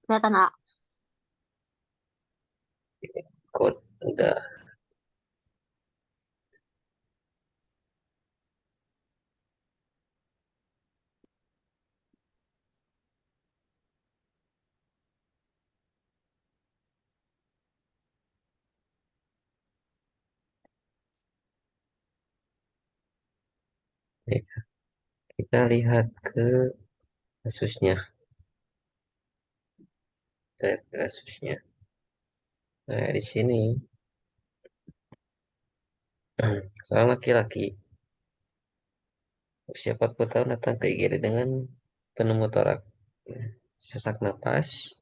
Kelihatan A. Code udah. Nih, kita lihat ke kasusnya. Kita lihat ke kasusnya. Nah, di sini seorang laki-laki usia 40 tahun datang ke IGD dengan pneumotorak, sesak napas,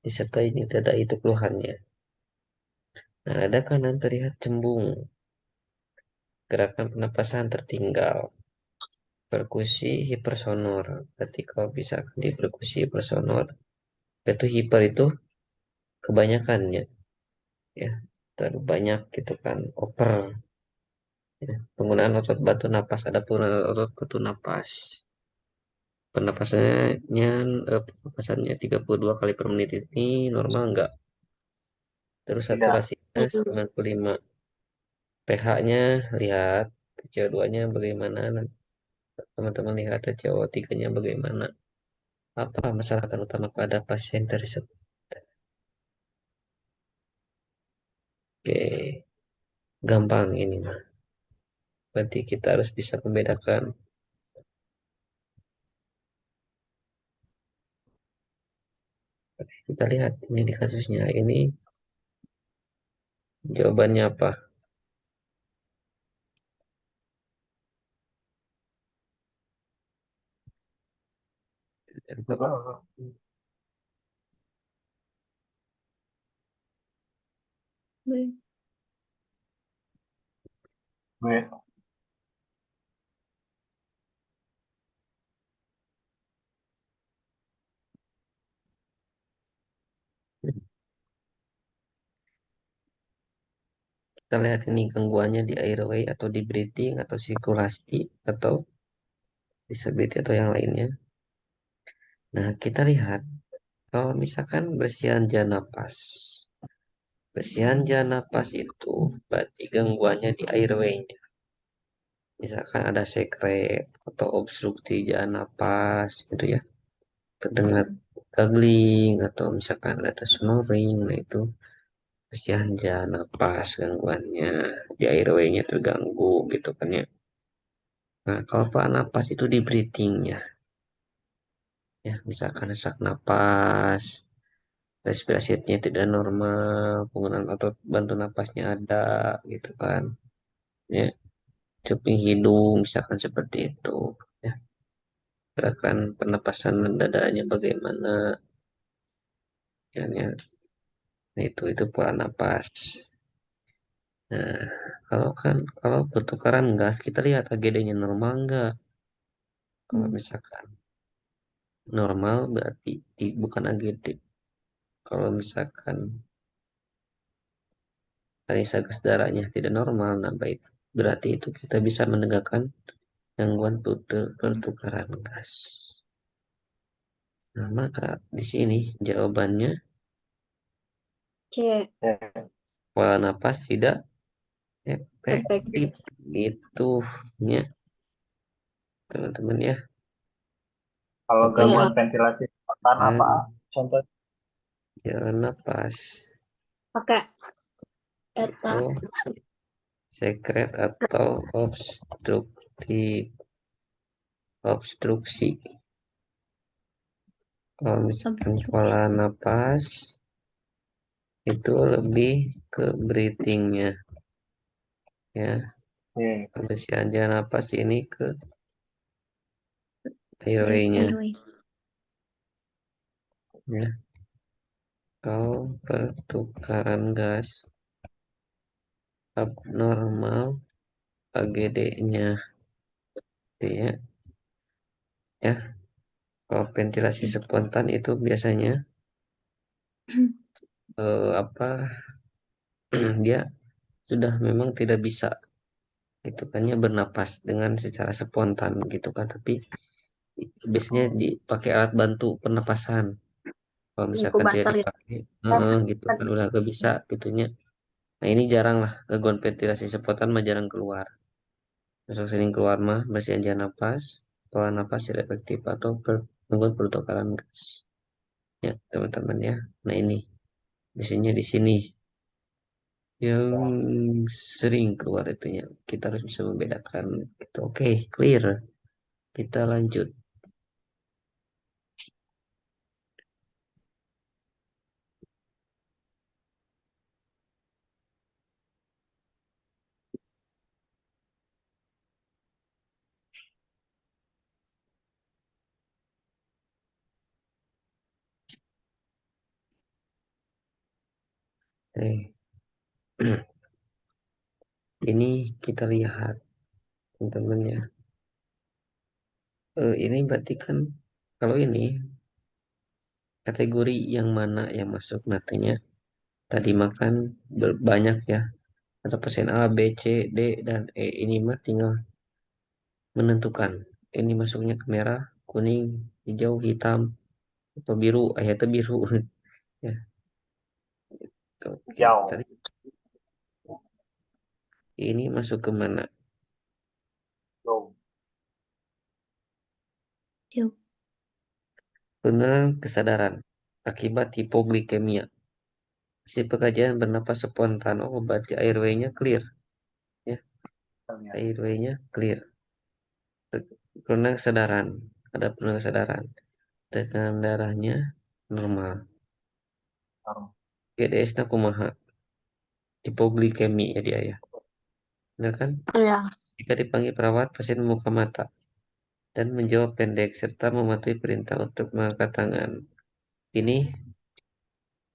disertai nyeri dada itu keluhannya. Nah, dada kanan terlihat cembung, gerakan pernapasan tertinggal, perkusi hipersonor. Berarti kalau bisa di perkusi hipersonor, itu hiper itu kebanyakannya, ya, terlalu banyak gitu kan, over. Ya. Penggunaan otot bantu napas, ada penggunaan otot bantu napas. Pernapasannya 32 kali per menit ini normal enggak? Terus Tidak. saturasinya 95. pH-nya lihat, CO2-nya bagaimana. Nanti teman-teman lihat CO3-nya bagaimana. Apa masalah utama pada pasien tersebut? Oke, gampang ini mah. Berarti kita harus bisa membedakan. Kita lihat ini di kasusnya. Ini jawabannya apa? B. B. Kita lihat ini gangguannya di airway atau di breathing atau sirkulasi atau disability atau yang lainnya. Nah, kita lihat kalau misalkan bersihan jalan napas. Bersihan jalan napas itu berarti gangguannya di airway-nya. Misalkan ada sekret atau obstruksi jalan napas gitu ya. Terdengar gargling atau misalkan ada snoring, nah itu bersihan jalan napas gangguannya di airway-nya terganggu gitu kan ya. Nah, kalau pak napas itu di breathing-nya ya, misalkan sesak napas, respirasinya tidak normal, penggunaan otot bantu napasnya ada gitu kan. Ya, cuping hidung misalkan seperti itu. Ya, gerakan pernapasan dadanya bagaimana dan ya, nah, itu pola napas. Nah, kalau pertukaran gas kita lihat AGD-nya normal enggak? Kalau Hmm. misalkan normal berarti bukan AGD. Kalau misalkan analisa gas darahnya tidak normal, nah baik berarti itu kita bisa menegakkan gangguan pertukaran gas. Nah, maka di sini jawabannya C. C. pola napas tidak efektif. Efektif. Itu ya, teman-teman ya. Kalau Oke, gangguan Ya. ventilasi spontan apa? nah, Contoh. jalan napas Pakai eta. itu sekret atau obstruksi. Kalau misalkan Obstruksi. pola napas itu lebih ke breathingnya ya. C. Kebersihan jalan napas ini ke Air, airway-nya airway. ya. Kalau pertukaran gas abnormal AGD-nya ya. Ya, kalau ventilasi spontan itu biasanya apa dia sudah memang tidak bisa itu kan ya bernapas dengan secara spontan gitu kan, tapi biasanya dipakai alat bantu pernapasan. Kalau misalkan tidak Inkubator ya. dipakai, gitu kan udah gak bisa gitunya. Nah ini jarang lah gangguan ventilasi sepotan mah jarang keluar. Masuk sering keluar mah bersihin aja napas, pola napas tidak efektif atau gangguan pertukaran gas. Ya teman-teman ya. Nah ini biasanya di sini yang sering keluar itunya. Kita harus bisa membedakan. Gitu. Oke, clear. Kita lanjut. Oke. Ini kita lihat teman-teman ya. Ini berarti kan kalau ini kategori yang mana yang masuk nantinya tadi makan banyak ya. Ada pasien A, B, C, D, dan E. Ini mah tinggal menentukan. Ini masuknya ke merah, kuning, hijau, hitam, atau biru. Itu biru. Ya, oke. Jauh. Tadi ini masuk ke mana? Jauh. Yuk. Penurunan kesadaran akibat hipoglikemia. Si pekajian bernapas spontan. Oh, berarti airway-nya clear. Ya, Terlihat. airway-nya clear. Penurunan kesadaran. Ada penurunan kesadaran. Tekanan darahnya normal. Normal. GDS-nya kumaha. Hipoglikemi ya dia ya. Benar kan? Ya. Jika dipanggil perawat, pasien membuka mata dan menjawab pendek serta mematuhi perintah untuk mengangkat tangan. Ini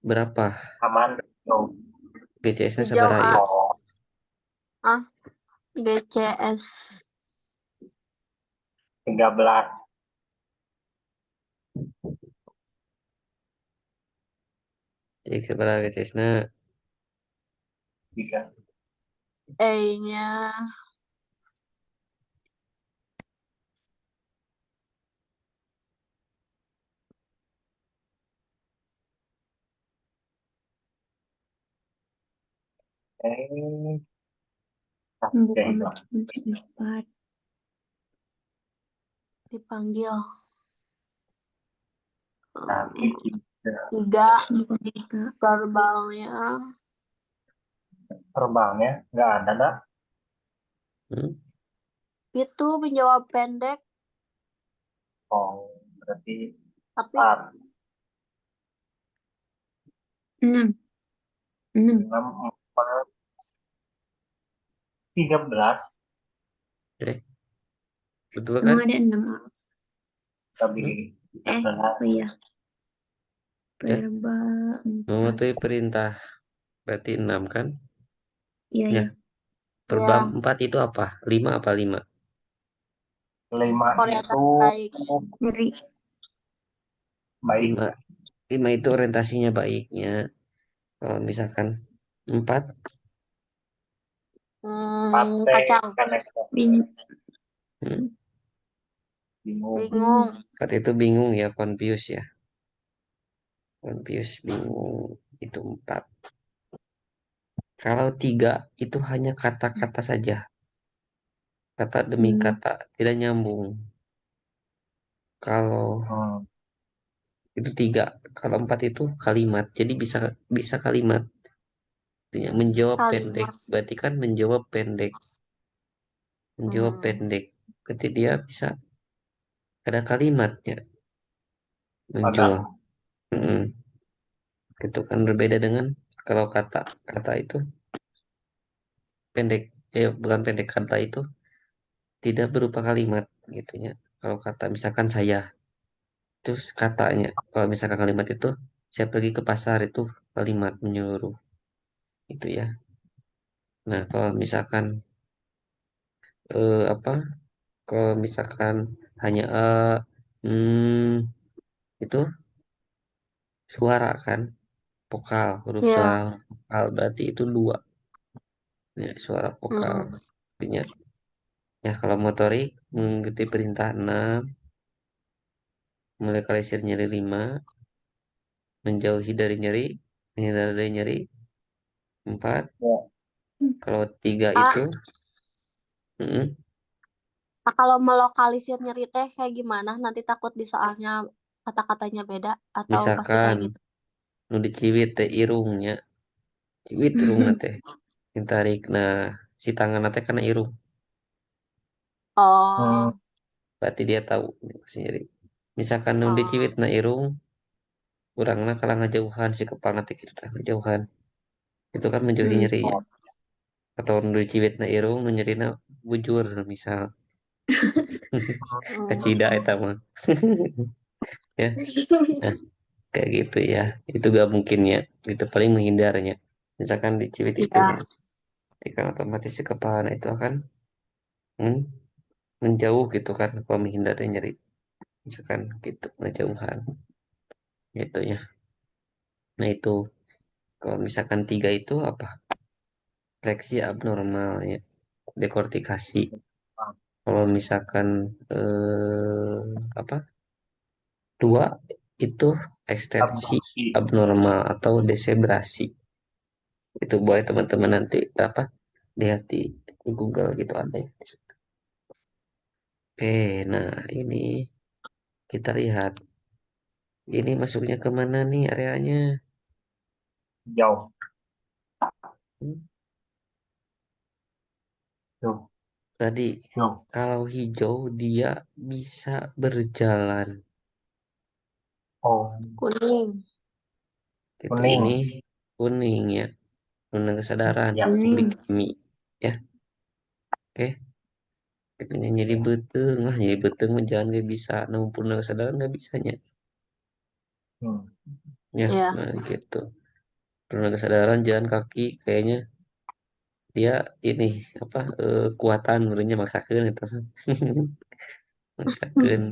berapa? Aman. Jauh. BCS-nya Hijau sabaraha A. ieu? Oh, Ah. BCS. 13. Jadi sabaraha BCS-na? 3. E-nya. Eh, Membuka oke. mata mencari 4. Dipanggil. Nanti kita 3. Buka mata. Verbalnya. terbangnya nggak ada, dah. Hmm? Itu menjawab pendek. Oh, berarti Tapi 4. 6. 6. 6, 4, 13. Oke, betul kan? Emang ada 6. Tapi Hmm? 13. Oh iya. Ya, Verbal 4. mematuhi perintah berarti 6 kan? Iya, Ya, ya. verbal Ya. 4 itu apa? 5 apa 5? 5 Orientasi itu baik. Ngeri. baik. 5, 5 itu orientasinya baiknya. Kalau misalkan 4, Kacau. Connect. Bingung. hmm? Bingung. Bingung. 4 itu bingung ya, confused ya. Confused, bingung. Itu 4. Kalau 3 itu hanya kata-kata saja. Kata demi kata, tidak nyambung. Kalau Hmm, itu 3, kalau 4 itu kalimat. Jadi bisa bisa kalimat. Artinya menjawab pendek. Kalimat. Berarti kan menjawab pendek. Menjawab pendek. Berarti dia bisa ada kalimatnya. Muncul. ada. Mm-mm. Gitu kan berbeda dengan kalau kata itu pendek. Bukan pendek, kata itu tidak berupa kalimat gitu ya. Kalau kata misalkan saya, terus katanya. Kalau misalkan kalimat itu saya pergi ke pasar, itu kalimat menyeluruh itu ya. Nah, kalau misalkan apa? Kalau misalkan hanya hmm, itu suara kan, vokal, huruf suara, Ya. huruf vokal berarti itu dua. Ya, suara vokal. Artinya ya kalau motorik mengikuti perintah 6, melokalisir nyeri 5, menjauhi dari nyeri, menghindari dari nyeri. 4. Ya. Kalau 3 A. itu, mm, Nah, kalau melokalisir nyeri teh kayak gimana? Nanti takut di soalnya kata-katanya beda atau pasti misalkan kayak gitu. nu diciwit teh irungnya, ciwit irungna teh, tarik. Nah, si tangan teh kena irung, Hmm. Oh, berarti dia tahu si nyeri. Misalkan nu oh, diciwit na irung, urangna kalah ngejauhan si kepala teh gitu tah ngejauhan. Itu kan menjauhi nyeri ya. iya. Atau nu diciwit na irung, nu nyerina bujur misal. Kacida Hmm. eta mah. Ya, nah kayak gitu ya. Itu gak mungkin ya. Itu paling menghindarnya. Misalkan diciwit itu Iya. ya. Nanti kan otomatis si kepala itu akan hmm, menjauh gitu kan. Kalau menghindar dari nyeri. Misalkan gitu, ngejauhan. Gitu ya. Nah itu, kalau misalkan 3 itu apa? Fleksi abnormal ya. Dekortikasi. Kalau misalkan apa? 2 itu ekstensi Abduksi. abnormal atau desebrasi. Itu boleh teman-teman nanti apa lihat di Google gitu ada ya. Oke, nah ini kita lihat ini masuknya kemana nih areanya. Jauh. Hmm, Jauh. Tadi Jauh. kalau hijau dia bisa berjalan. Oh, Kuning. Gitu kuning. ini kuning ya, kuning kesadaran, Ya. Kuning. bikini ya. Oke, ini jadi beteng lah, jadi beteng mah jangan gak bisa nampun kesadaran gak bisanya Hmm. ya. Iya. Nah gitu, pernah kesadaran jalan kaki kayaknya dia ini apa kuatan menurutnya maksakeun itu maksakeun.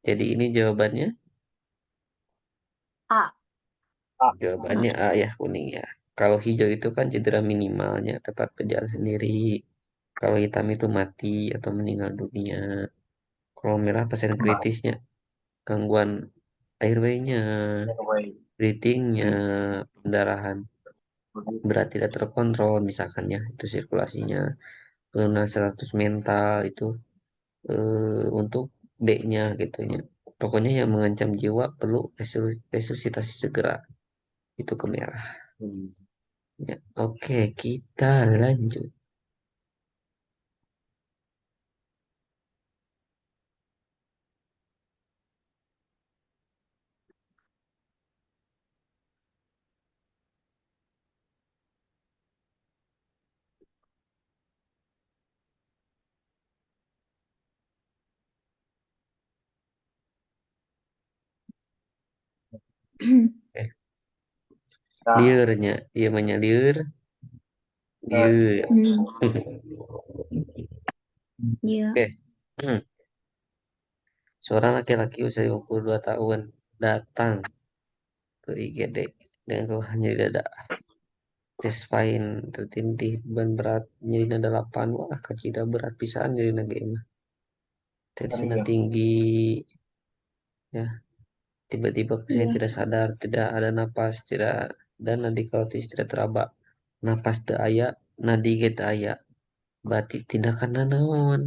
Jadi ini jawabannya A. Ah, jawabannya A ya, kuning ya. Kalau hijau itu kan cedera minimalnya dapat berjalan sendiri. Kalau hitam itu mati atau meninggal dunia. Kalau merah pasien kembali. kritisnya gangguan airway-nya, Anyway, breathing-nya, break. pendarahan Break. berat tidak terkontrol misalkan ya, itu sirkulasinya. Penurunan status mental itu untuk D-nya gitu ya. Pokoknya yang mengancam jiwa perlu resusitasi segera. Itu ke merah. Hmm. Ya, oke, kita lanjut. Eh, Nah, liurnya, dia namanya liur, eh, liur. Hmm. Iya. Oke, seorang laki-laki usia 52 tahun datang ke IGD dengan keluhan nyeri dada, chest pain, tertindih, beban berat, nyeri nada 8. Wah, kaki dah berat pisan nyeri nada mah. Tensinya serius. tinggi, ya. Tiba-tiba pasien Iya. tidak sadar, tidak ada napas, tidak dan nadi karotis tidak teraba. Napas teu aya, nadi ge teu aya. Berarti tindakan nanaon.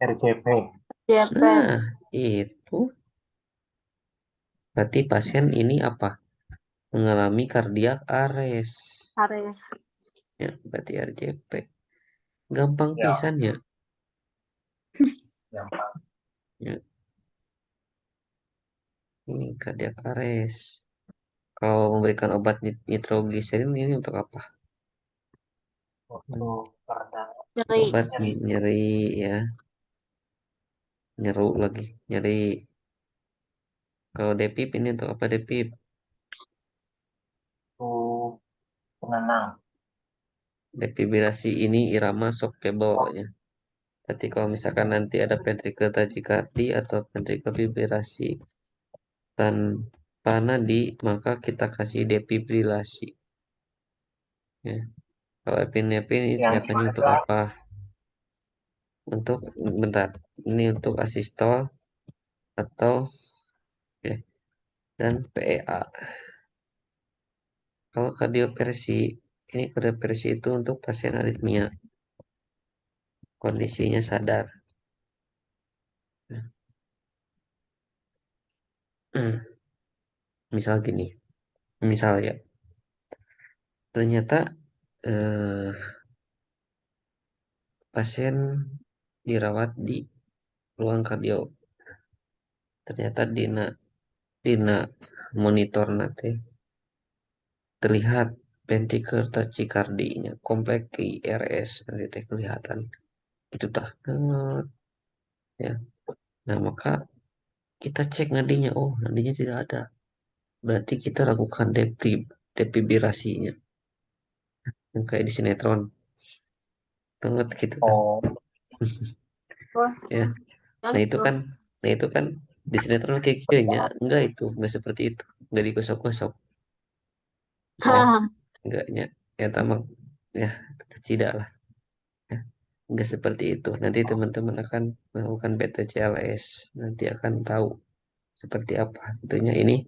RCP. JP. Nah, itu berarti pasien ini apa? Mengalami kardiak arrest. Haris. Ya, berarti RJP. Gampang Ya, pisan ya. yang Ya, ini kardiak arrest. Kalau memberikan obat nitrogliserin ini untuk apa? waktu pada Nyeri. Obat nyeri nyeri ya, nyeru lagi, nyeri. Kalau Depip ini untuk apa Depip? itu penenang. Defibrillasi ini irama shockable ya. Berarti kalau misalkan nanti ada ventricle tachycardy atau ventricle fibrillasi tanpa nadi, maka kita kasih defibrilasi. Ya. Kalau epinephrine ini Yang tindakannya gimana untuk tuh? apa? Untuk bentar, ini untuk asistol atau ya, dan PEA. Kalau kardioversi, ini kardioversi itu untuk pasien aritmia, kondisinya sadar. Misal gini, misal ya, ternyata eh, pasien dirawat di ruang kardio. Ternyata dina dina monitor nanti terlihat ventricle tachycardia kompleks IRS nanti teh kelihatan itu tah. Ya. Nah, maka kita cek nadinya, oh nadinya tidak ada. Berarti kita lakukan defibrillasinya yang kayak di sinetron. Banget gitu kan. Oh, Terus Ya. yang Nah, itu itu. kan nah itu kan di sinetron kayak kayaknya enggak, itu enggak seperti itu. Enggak digosok-gosok. Ya, enggaknya ya tamak ya tidak lah. Ya. Enggak seperti itu. Nanti teman-teman akan melakukan BTCLS, nanti akan tahu seperti apa. Tentunya ini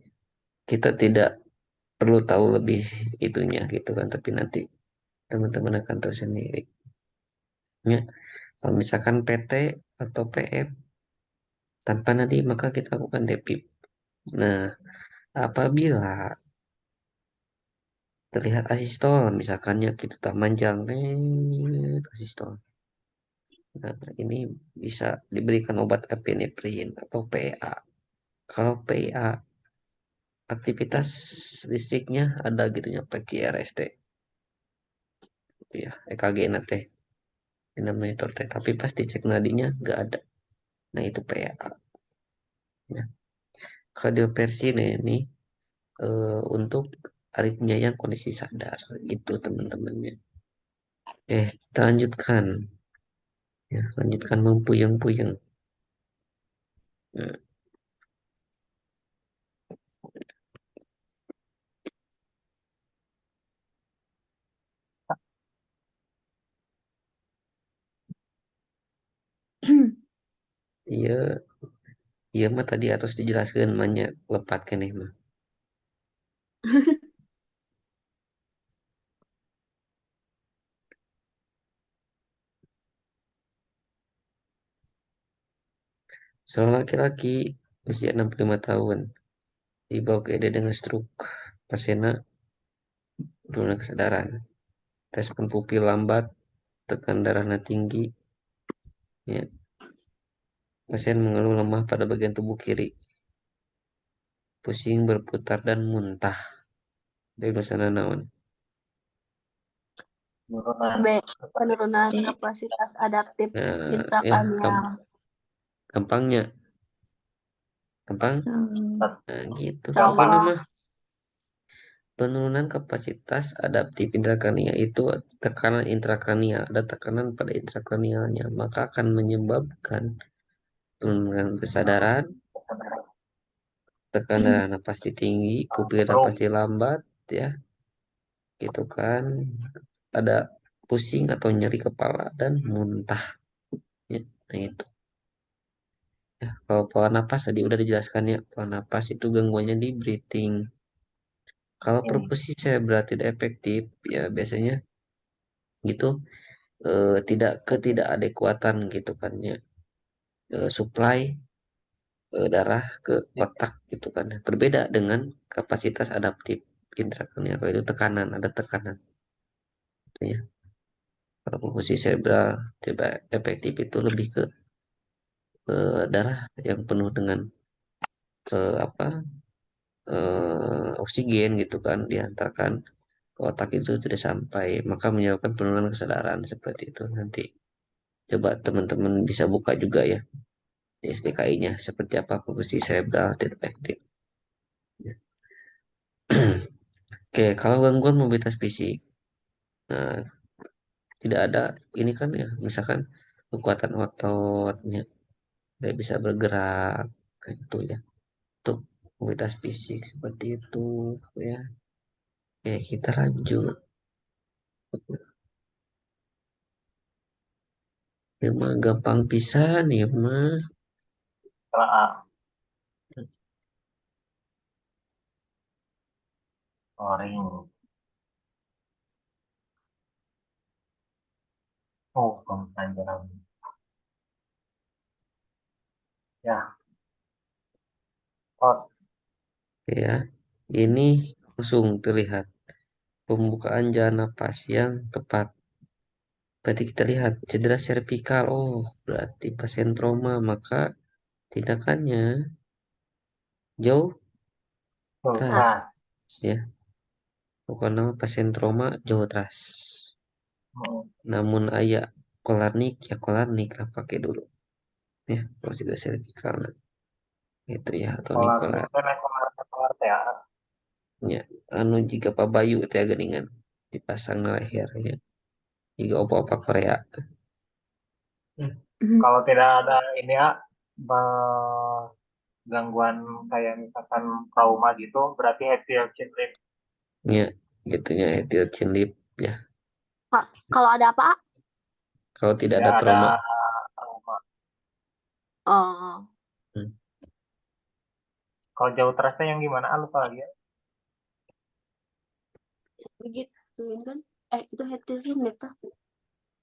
kita tidak perlu tahu lebih itunya gitu kan, tapi nanti teman-teman akan tahu sendiri. Ya, kalau misalkan PT atau PM tanpa nadi maka kita lakukan depip. Nah, apabila terlihat asistol, misalkannya kita tak manjang, asistol. Nah, ini bisa diberikan obat epinefrin atau PA. Kalau PA, aktivitas listriknya ada gitunya, pakai RST, gitu ya, EKG nanti, ini namanya teh. Tapi pas dicek nadinya nggak ada. Nah, itu PA. Ya. Kardioversi ini untuk aritmia yang kondisi sadar, itu teman-temannya. Kita lanjutkan. Ya, lanjutkan mempuyeng-puyeng. Nah, iya, iya mah tadi harus dijelaskan banyak lepat keneh mah. Seorang laki-laki usia 65 tahun dibawa ke IGD dengan stroke. Pasiennya penurunan kesadaran. Respon pupil lambat, tekan darahnya tinggi. Ya. Pasien mengeluh lemah pada bagian tubuh kiri, pusing, berputar, dan muntah. Diagnosa naon? penurunan B. Penurunan kapasitas adaptif Nah, ya intrakranial. gampangnya, gampang. Hmm, Nah, gitu. gampang. Pokoknya contoh. mah penurunan kapasitas adaptif intrakranial itu tekanan intrakranial, ada tekanan pada intrakranialnya, maka akan menyebabkan penurunan kesadaran, tekanan darah pasti tinggi, pupil pasti lambat, ya, gitu kan. Ada pusing atau nyeri kepala dan muntah. Ya, nah itu. Ya, kalau pola napas tadi udah dijelaskan ya, pola napas itu gangguannya di breathing. Kalau perkusi cerebral tidak efektif, ya biasanya gitu ketidakadekuatan gitu kan ya, supply darah ke otak gitu kan. Berbeda dengan kapasitas adaptif intrakranial, kalau itu tekanan, ada tekanan gitu ya. Kalau perkusi cerebral tidak efektif itu lebih ke darah yang penuh dengan apa oksigen gitu kan diantarkan ke otak itu tidak sampai, maka menyebabkan penurunan kesadaran seperti itu. Nanti coba teman-teman bisa buka juga ya di SDKI-nya seperti apa fungsi cerebral tidak efektif. Oke, kalau gangguan mobilitas fisik, nah tidak ada ini kan ya, misalkan kekuatan ototnya tidak bisa bergerak, kayak itu ya. Untuk mobilitas fisik seperti itu ya. Oke, kita lanjut. Ya mah gampang pisan ya mah. Salah A. Scoring. Oh, pembelajaran. Ya, oh, Oke ya. Ini langsung terlihat pembukaan jalan napas yang tepat. Berarti kita lihat cedera servikal. Oh, berarti pasien trauma. Maka tindakannya jauh Ras. ultras. ya. Bukan nama pasien trauma jauh teras. Namun ayah kolarnik ya kolarnik lah pakai dulu. Ya, kalau sudah servikal nah. Itu ya atau Kalau nikolar. kan kelar ya. Ya, anu jika Pak Bayu teh geningan dipasang na lehernya. Jika opa-opa Korea. Kalau tidak ada ini ya, be- gangguan kayak misalkan trauma gitu, berarti head chin lip. Ya, gitunya etil chin lip ya. Kalau ada apa? Kalau tidak Tidak ada ada trauma. trauma. Oh, Hmm. Kalau jauh terasnya yang gimana? Ah, lupa lagi ya. begitu kan? Itu hetirin itu.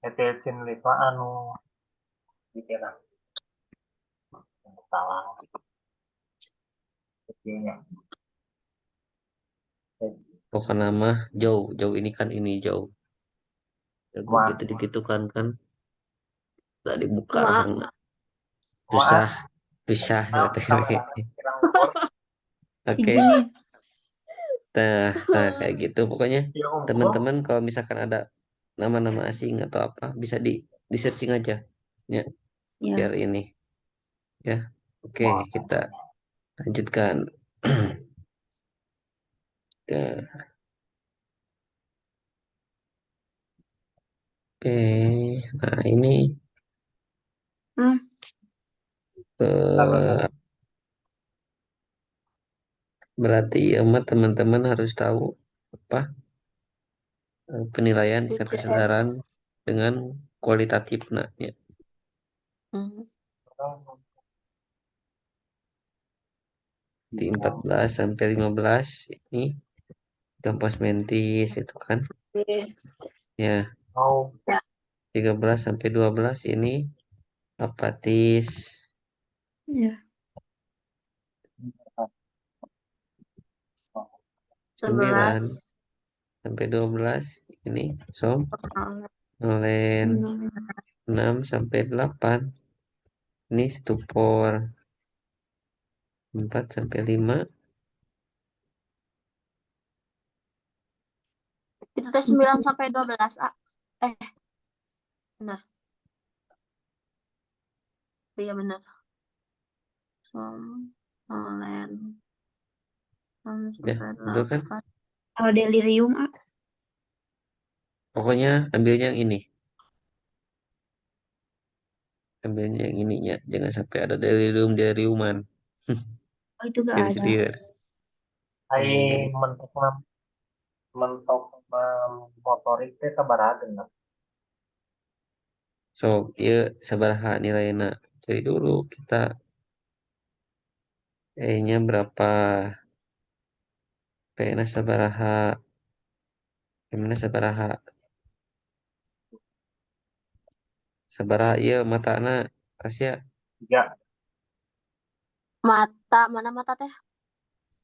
Head chin lip anu gitu lah. Salah. Sepertinya. Pokoknya nama jauh, jauh ini kan ini jauh. Jago Maaf, gitu gitu kan tak dibuka Cuma rahangna. maaf, Susah, susah. kamera kurang ukur. Oke, Segini. nah kayak gitu. Pokoknya Ya ukur. teman-teman kalau misalkan ada nama-nama asing atau apa bisa di searching aja. Ya, Ya. biar ini ya. Oke, kita lanjutkan. Ke- Oke, nah ini Hmm. Lalu eh, berarti amat teman-teman harus tahu apa penilaian tingkat VCS. kesadaran dengan kualitatif nah ya. Hmm. Di 14 sampai 15 ini Gampos mentis itu kan Yes. ya. mau 13 sampai 12 ini apatis. Ya. 9 11. sampai 12 ini Oh, somnolen. 6 sampai 8 ini stupor. 4 sampai 5 Itu tes 9 sampai 12. Benar. Iya benar. Somnolen. 6 ya sampai betul kan. 8. Kalau delirium, Pokoknya ambilnya yang ini, ambilnya yang ininya, jangan sampai ada deliriuman. oh itu gak Serius ada. serius. hai Jadi mentok mentok motorik teh sabaraha dengan so ya sabaraha nilainya cari dulu kita nya berapa, P-nya sabaraha, M-nya sabaraha, sabaraha iya matana Tasya. tiga Mata, mana mata teh?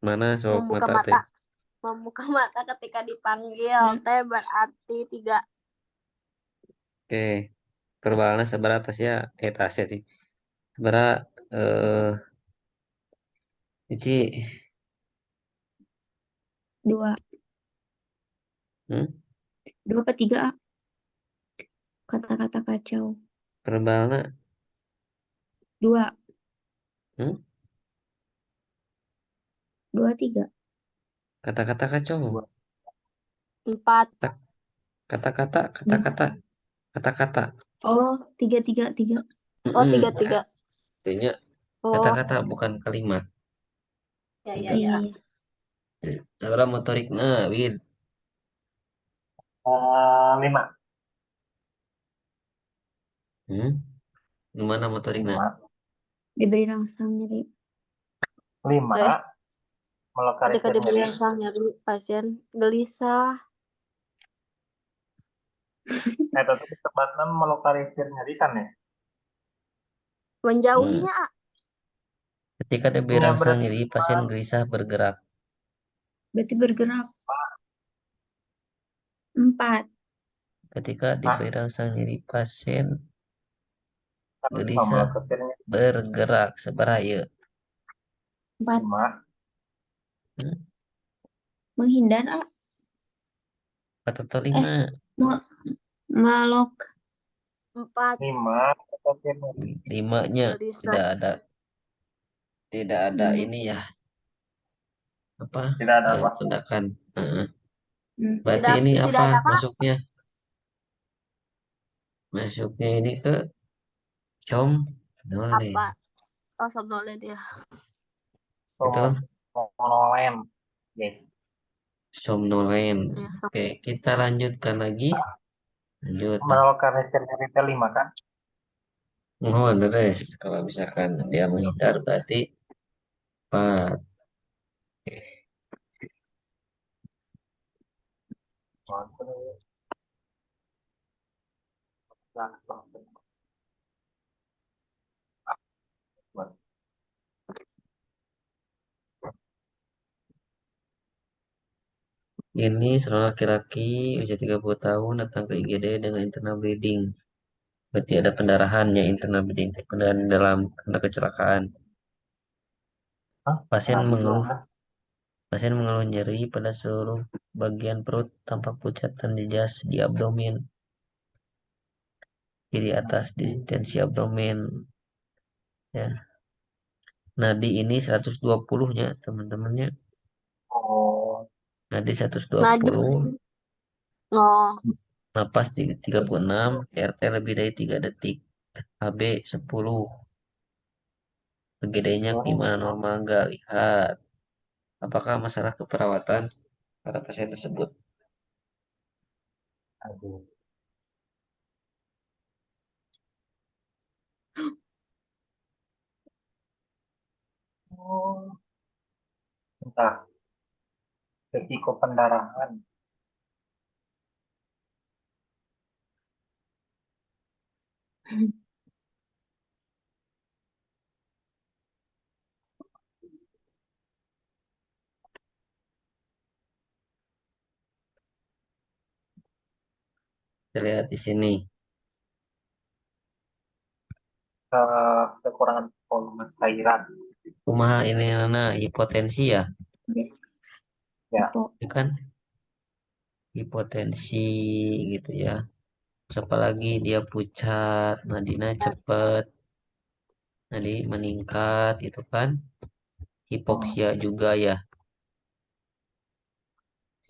Mana sok Membuka mata teh. mata. Membuka mata ketika dipanggil Ya. teh berarti 3. Oke, verbalnya sabaraha Tasya, Tasya sih sabaraha Ici. 2. Hmm? 2 apa 3, kata-kata kacau. Verbalnya 2. hmm? 2, 3. Kata-kata kacau. 4. Kata-kata kata-kata kata-kata. Oh, 3, 3, 3. Oh, Mm-mm. 3, 3. Artinya Oh, kata-kata bukan kalimat. ya, ya, Tiga. Iya, ya. iya. Saudara motorik nah, Wid. lima Hmm? Gimana motorik nah? lima Diberi rangsang nyeri. lima Eh, Ketika Melokalisir nyeri. diberangsang nyeri, pasien gelisah. Tapi kecepatan melokalisir nyeri kan ya? Menjauhinya, Ketika ada Ya berangsang berarti nyeri, pasien gelisah bergerak. Berarti bergerak. 4. Ketika di Hah? berangsang nyeri, pasien gelisah melokalisir nyeri. bergerak seberaya. 4. 5. Menghindar, A. 4 atau 5? Me- Melok. 4 5. Melokalisir nyeri. 5-nya gelisah. tidak ada ini ya, apa Tidak ada apa? tindakan. Hmm. Berarti Tidak, ini tidak apa ada apa? masuknya ini ke somnolen. Apa? Oh, somnolen ya. Itu Somnolen. Yes. somnolen. Ya, Oke, kita lanjutkan lagi. Lanjut. Melokalisir nyeri itu 5 kan? Oh, beres. Kalau misalkan dia menghindar berarti 4. Ini seorang laki-laki usia 30 tahun datang ke IGD dengan internal bleeding. Berarti ada pendarahannya internal bleeding. Pendarahan dalam karena kecelakaan. Hah? Pasien Nah, mengeluh gimana? Pasien mengeluh nyeri pada seluruh bagian perut, tampak pucat dan jejas di abdomen. Kiri atas di tensi abdomen. Ya. Nadi ini 120-nya teman-temannya. Oh, Nadi Nadi. 120, Oh, napas 36, RT lebih dari 3 detik. HB 10. PGD-nya gimana, normal enggak? Lihat. Apakah masalah keperawatan pada pasien tersebut? aduh. Oh, entah. Risiko pendarahan. Kita lihat di sini. Kekurangan volume cairan. Kumaha ini nana hipotensi ya, Ya. Hipo. ya kan? Hipotensi gitu ya. Terus apalagi dia pucat, nadinya cepet, nadi meningkat itu kan. Hipoksia juga ya,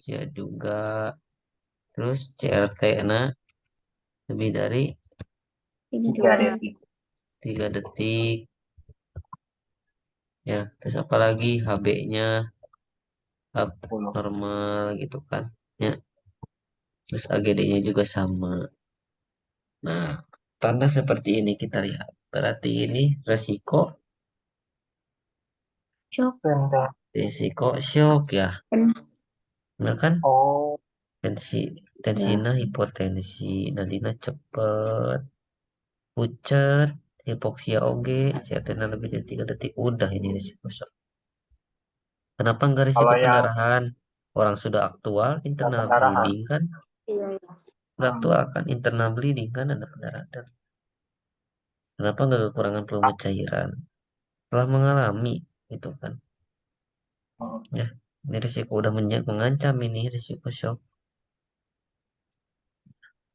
ya juga. Terus CRT nah lebih dari 3 3 detik. detik. 3 detik ya. Terus apalagi HB-nya Puluh. normal gitu kan ya. Terus AGD-nya juga sama. Nah, tanda seperti ini kita lihat. Berarti ini Shock. resiko shock ya. Pen- Benar kan? Oh, Tensina Ya. hipotensi, nadina cepet, pucat, hipoksia oge, CRT-na lebih dari 3 detik. Udah ini risiko shock. Kenapa enggak risiko kalau yang pendarahan? Orang sudah aktual internal pendarahan. bleeding kan? iya, iya. Sudah aktual kan internal bleeding kan ada pendarahan. Kenapa enggak kekurangan volume cairan? Telah mengalami itu kan. Ya, ini risiko udah mengancam ini risiko shock.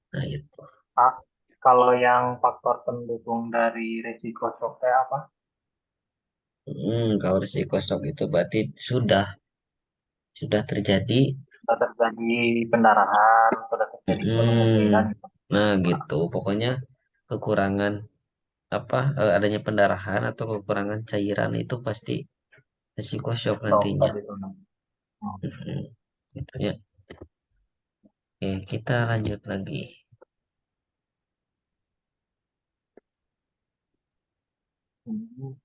Nah, itu. Ah, kalau yang faktor pendukung dari risiko shocknya apa? Kalau risiko shock itu berarti sudah terjadi. Sudah terjadi pendarahan, sudah terjadi volume cairan Mm, gitu. nah gitu, pokoknya kekurangan adanya pendarahan atau kekurangan cairan itu pasti risiko shock Shock nantinya. tadi itu. Mm, gitu ya. Oke, kita lanjut lagi. Hmm.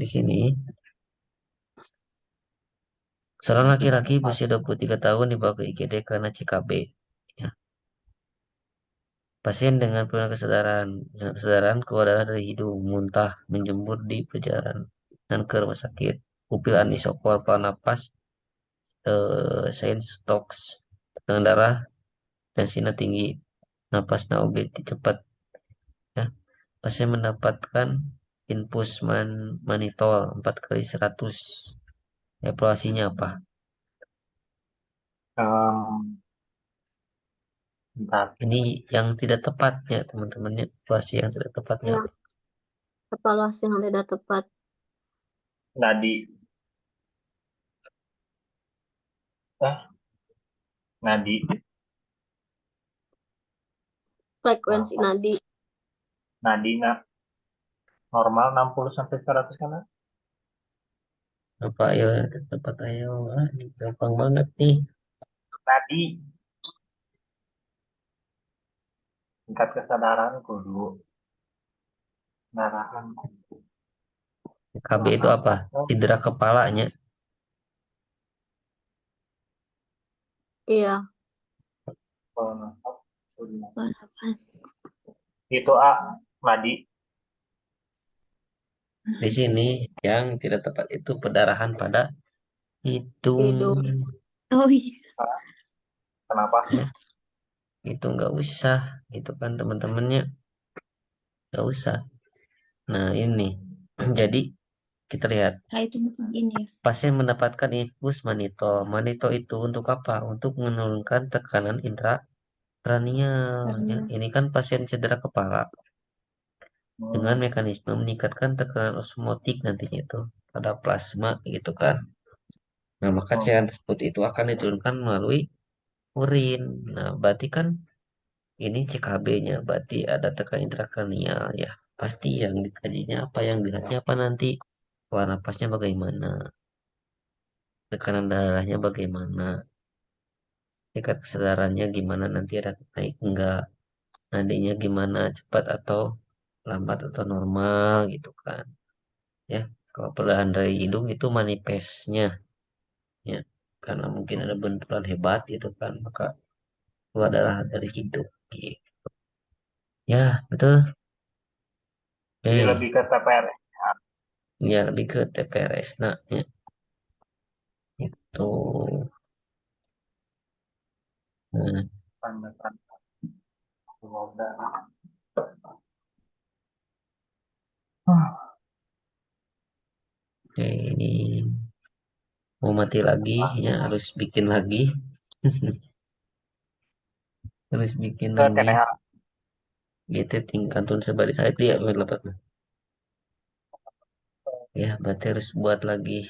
di sini seorang laki-laki berusia 23 tahun dibawa ke IGD karena CKB. Ya. Pasien dengan penurunan kesadaran keluar darah dari hidung, muntah, menjemur di perjalanan dan ke rumah sakit. Pupil anisopor, pola napas, sains stoks, tekanan darah, tensinya tinggi, napasnya oge cepat. Ya. Pasien mendapatkan infus manitol 4 kali 100. Evaluasinya apa? Bentar. Ini yang tidak tepatnya, teman-temannya. Evaluasi yang tidak tepatnya. Ya, evaluasi yang tidak tepat. Nadi. Nadi. Frekuensi nadi. Nadi normal 60 sampai 100 kan? Apa ayo tempat ayo, ini gampang banget nih. Nadi. Tingkat kesadaran kudu. Narahan kudu. KB itu apa? Cedera kepalanya. Iya, Kalau nafas, kudu. Napas. Itu Nadi. Di sini yang tidak tepat itu pendarahan pada hidung. hidung. Oh iya. Kenapa? Ya, itu nggak usah. Itu kan teman-temannya nggak usah. Nah ini, jadi kita lihat Nah, itu bukan ini ya. pasien mendapatkan infus manitol. Manitol itu untuk apa? Untuk menurunkan tekanan intracranial. Ya, ini kan pasien cedera kepala dengan mekanisme meningkatkan tekanan osmotik nantinya itu pada plasma gitu kan. Nah, maka cairan tersebut itu akan diturunkan melalui urin. Nah, berarti kan ini CKB-nya, berarti ada tekanan intrakranial ya. Pasti yang dikajinya apa, yang dilihatnya apa nanti, pola napasnya bagaimana, tekanan darahnya bagaimana, tingkat kesadarannya gimana, nanti ada naik enggak, nadinya gimana, cepat atau lambat atau normal gitu kan. Ya, kalau perdarahan dari hidung itu manifestnya ya, karena mungkin ada benturan hebat gitu kan, maka keluar darah dari hidung gitu. Ya, betul. Jadi Oke, lebih ke TPRS. ya lebih ke TPRS. Nah, ya, itu. Nah, Tanda-tanda semoga. oke, ini mau mati lagi, ya harus bikin lagi, harus bikin lagi. Kayaknya Gitu tingkat tun sebari saya lihat lepas. Ya, berarti harus buat lagi.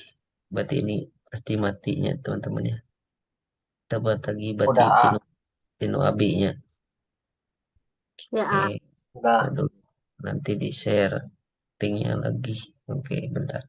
Berarti ini pasti matinya teman-teman ya. Kita buat lagi berarti udah tinu abinya. Ya, Oke, udah aduh, nanti di share linknya lagi. Oke, bentar.